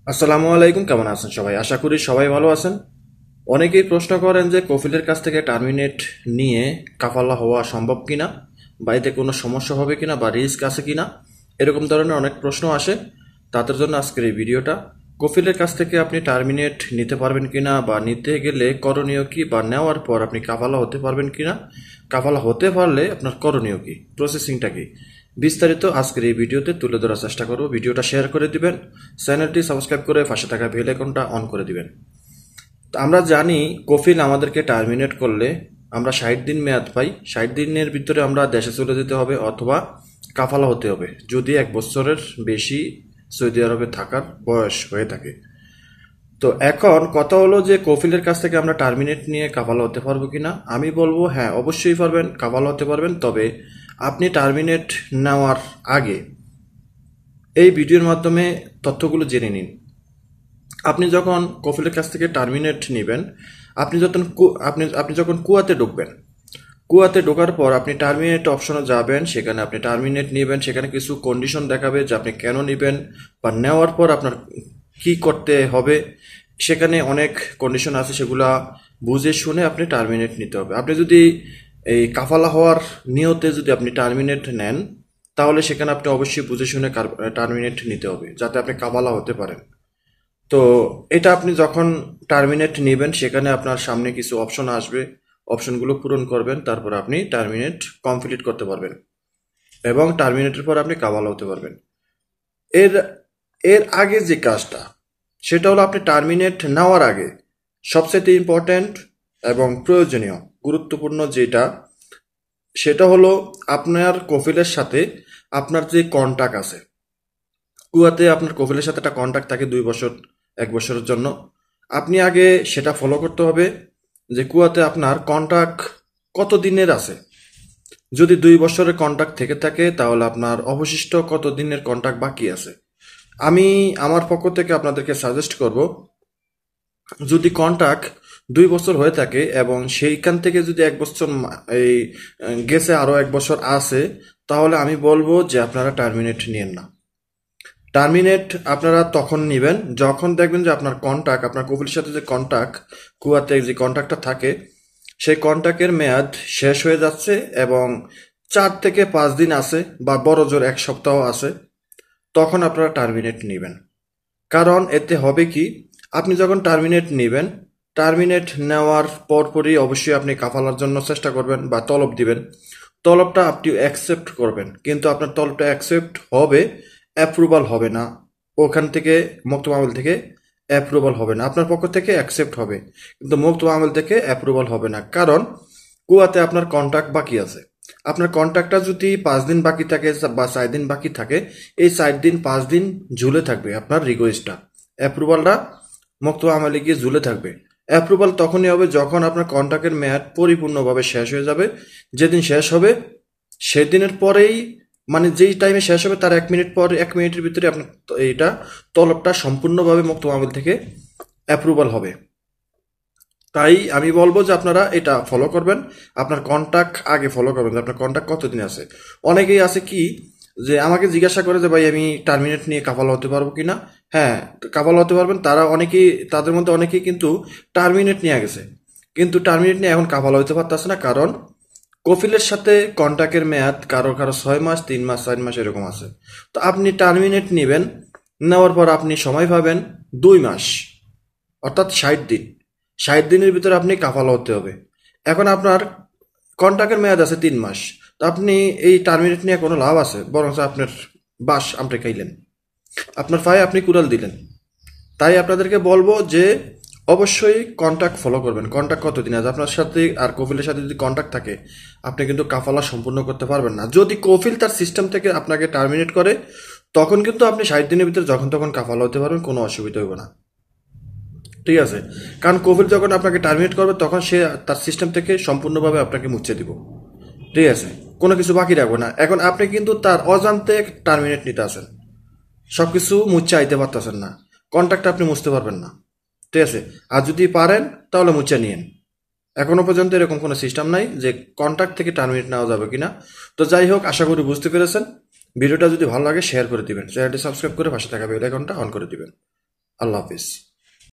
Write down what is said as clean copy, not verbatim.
আসসালামু আলাইকুম, কেমন আছেন সবাই? আশা করি সবাই ভালো আছেন। অনেকেই প্রশ্ন করেন যে কফিলের কাছ থেকে টার্মিনেট নিয়ে কাফালা হওয়া সম্ভব কিনা, বা এতে কোনো সমস্যা হবে কিনা বা রিস্ক আছে কিনা, এরকম ধরনের অনেক প্রশ্ন আসে। তাদের জন্য আজকের এই ভিডিওটা। কফিলের কাছ থেকে আপনি টার্মিনেট নিতে পারবেন কিনা, বা নিতে গেলে করণীয় কি, বা নেওয়ার পর আপনি কাফালা হতে পারবেন কিনা, কাফালা হতে পারলে আপনার করণীয় কি, প্রসেসিংটা কি, বিস্তারিত আজকের এই ভিডিওতে তুলে ধরার চেষ্টা করব। ভিডিওটা শেয়ার করে দিবেন, চ্যানেলটি সাবস্ক্রাইব করে পাশে থাকা বেল আইকনটা অন করে দিবেন। তো আমরা জানি কফিল আমাদেরকে টার্মিনেট করলে আমরা 60 দিন মেয়াদ পাই। 60 দিনের ভিতরে আমরা দেশে চলে যেতে হবে অথবা কাফালা হতে হবে, যদি 1 বছরের বেশি সৌদি আরবে থাকার বয়স হয়ে থাকে। তো এখন কথা হলো যে কফিলের কাছ থেকে আমরা টার্মিনেট নিয়ে কাফালা হতে পারবো কিনা। আমি বলবো হ্যাঁ, অবশ্যই পারবেন, কাফালা হতে পারবেন। তবে আপনি টার্মিনেট নেওয়ার আগে এই ভিডিওর মাধ্যমে তথ্যগুলো জেনে নিন। আপনি যখন কফিলের কাছ থেকে টার্মিনেট নেবেন, আপনি যখন কুয়াতে ঢুকবেন, কুয়াতে ঢোকার পর আপনি টার্মিনেট অপশনে যাবেন, সেখানে আপনি টার্মিনেট নেবেন। সেখানে কিছু কন্ডিশন দেখাবে যে আপনি কেন নেবেন, বা নেওয়ার পর আপনার কি করতে হবে। সেখানে অনেক কন্ডিশন আছে, সেগুলা বুঝে শুনে আপনি টার্মিনেট নিতে হবে। আপনি যদি এই কাফালা হওয়ার নিয়তে যদি আপনি টার্মিনেট নেন, তাহলে সেখানে আপনি অবশ্যই বুঝে শুনে টার্মিনেট নিতে হবে, যাতে আপনি কাফালা হতে পারেন। তো এটা আপনি যখন টার্মিনেট নেবেন, সেখানে আপনার সামনে কিছু অপশন আসবে, অপশনগুলো পূরণ করবেন, তারপর আপনি টার্মিনেট কমপ্লিট করতে পারবেন এবং টার্মিনেটের পর আপনি কাভালা হতে পারবেন। এর এর আগে যে কাজটা, সেটা হলো আপনি টার্মিনেট নেওয়ার আগে সবচেয়ে ইম্পর্ট্যান্ট এবং প্রয়োজনীয় গুরুত্বপূর্ণ যেটা, সেটা হলো আপনার কফিলের সাথে আপনার যে কন্টাক্ট আছে। কুয়াতে আপনার কফিলের সাথে একটা কন্ট্যাক্ট থাকে 2 বছর, 1 বছরের জন্য। আপনি আগে সেটা ফলো করতে হবে যে কুয়াতে আপনার কন্ট্যাক্ট কত দিনের আছে। যদি 2 বছরের কন্ট্যাক্ট থেকে থাকে, তাহলে আপনার অবশিষ্ট কত দিনের কন্ট্যাক্ট বাকি আছে। আমি আমার পক্ষ থেকে আপনাদেরকে সাজেস্ট করব, যদি কন্ট্যাক্ট 2 বছর হয়ে থাকে এবং সেইখান থেকে যদি 1 বছর এই গেছে, আরো 1 বছর আছে, তাহলে আমি বলবো যে আপনারা টার্মিনেট নিয়েন না। টার্মিনেট আপনারা তখন নেবেন যখন দেখবেন যে আপনার কন্টাক্ট, আপনার কপিলের সাথে যে কন্টাক্ট, কুয়াতে যে কন্টাক্টটা থাকে, সেই কন্টাক্টের মেয়াদ শেষ হয়ে যাচ্ছে এবং 4 থেকে 5 দিন আছে, বা বড় জোর 1 সপ্তাহ আছে, তখন আপনারা টার্মিনেট নেবেন। কারণ এতে হবে কি, আপনি যখন টার্মিনেট নেবেন, টার্মিনেট নেওয়ার পরপরই অবশ্যই আপনি কাফালার জন্য চেষ্টা করবেন বা তলব দিবেন। তলবটা আপনি অ্যাকসেপ্ট করবেন, কিন্তু আপনার তলবটা অ্যাকসেপ্ট হবে, অ্যাপ্রুভাল হবে না। ওখান থেকে মুক্ত আমল থেকে অ্যাপ্রুভাল হবে না, আপনার পক্ষ থেকে অ্যাকসেপ্ট হবে, কিন্তু মুক্ত আমল থেকে অ্যাপ্রুভাল হবে না। কারণ কুয়াতে আপনার কন্ট্রাক্ট বাকি আছে। আপনার কন্ট্রাক্টটা যদি 5 দিন বাকি থাকে বা 4 দিন বাকি থাকে, এই 4 দিন 5 দিন ঝুলে থাকবে আপনার রিকোয়েস্টটা, অ্যাপ্রুভালটা মুক্ত আমলে গিয়ে ঝুলে থাকবে। অ্যাপ্রুভাল তখনই হবে যখন আপনার কন্ট্রাক্টের মেয়াদ পরিপূর্ণভাবে শেষ হয়ে যাবে। যেদিন শেষ হবে সেদিনের পরেই, মানে যেই টাইমে শেষ হবে তার 1 মিনিট পর, 1 মিনিটের ভিতরে আপনার এইটা তলবটা সম্পূর্ণভাবে মুক্ত আমল থেকে অ্যাপ্রুভাল হবে। তাই আমি বলবো যে আপনারা এটা ফলো করবেন, আপনার কন্টাক্ট আগে ফলো করবেন যে আপনার কন্টাক্ট কতদিন আছে। অনেকেই আছে কি, যে আমাকে জিজ্ঞাসা করে যে ভাই আমি টার্মিনেট নিয়ে কাফালা হতে পারবো কিনা। হ্যাঁ, কাফালা হতে পারবেন। তারা অনেকেই, তাদের মধ্যে অনেকেই কিন্তু টার্মিনেট নিয়ে গেছে, কিন্তু টার্মিনেট নিয়ে এখন কাফালা হতে পারতেছে না। কারণ কফিলের সাথে কন্ট্যাক্টের মেয়াদ কারো কারো 6 মাস, 3 মাস, 4 মাস এরকম আছে। তো আপনি টার্মিনেট নেবেন, নেওয়ার পর আপনি সময় পাবেন 2 মাস, অর্থাৎ 60 দিন। 60 দিনের ভিতরে আপনি কাফালা হতে হবে। এখন আপনার কন্ট্রাক্টের মেয়াদ আছে 3 মাস। তো আপনি এই টার্মিনেট নিয়ে কোনো লাভ আছে? বরং আপনার বাস আপনি খাইলেন, আপনার পায়ে আপনি কুড়াল দিলেন। তাই আপনাদেরকে বলবো যে অবশ্যই কন্ট্যাক্ট ফলো করবেন। কন্ট্যাক্ট কতদিন আছে আপনার সাথে, আর কফিলের সাথে যদি কন্ট্যাক্ট থাকে, আপনি কিন্তু কাফালা সম্পূর্ণ করতে পারবেন না। যদি কফিল তার সিস্টেম থেকে আপনাকে টার্মিনেট করে, তখন কিন্তু আপনি 60 দিনের ভিতরে যখন তখন কাফালা হতে পারবেন, কোনো অসুবিধা হবে না। ঠিক আছে? কারণ কফিল যখন আপনাকে টার্মিনেট করবে, তখন সে তার সিস্টেম থেকে সম্পূর্ণভাবে আপনাকে মুছে দিব। ঠিক আছে? কোনো কিছু বাকি রাখবে না। এখন আপনি কিন্তু তার অজান্তে টার্মিনেট নিতে আসেন, সবকিছু মুছে আইতে পারতেছেন না, কন্ট্রাক্ট আপনি মুছতে পারবেন না। ঠিক আছে? আর যদি পারেন তাহলে মুছে নিয়েন। এখনো পর্যন্ত এরকম কোনো সিস্টেম নাই যে কন্ট্রাক্ট থেকে টার্মিনেট নেওয়া যাবে কিনা। তো যাই হোক, আশা করি বুঝতে পেরেছেন। ভিডিওটা যদি ভালো লাগে শেয়ার করে দিবেন, চ্যানেলটি সাবস্ক্রাইব করে পাশে থাকা বেল আইকনটা অন করে দিবেন। আল্লাহ হাফিজ।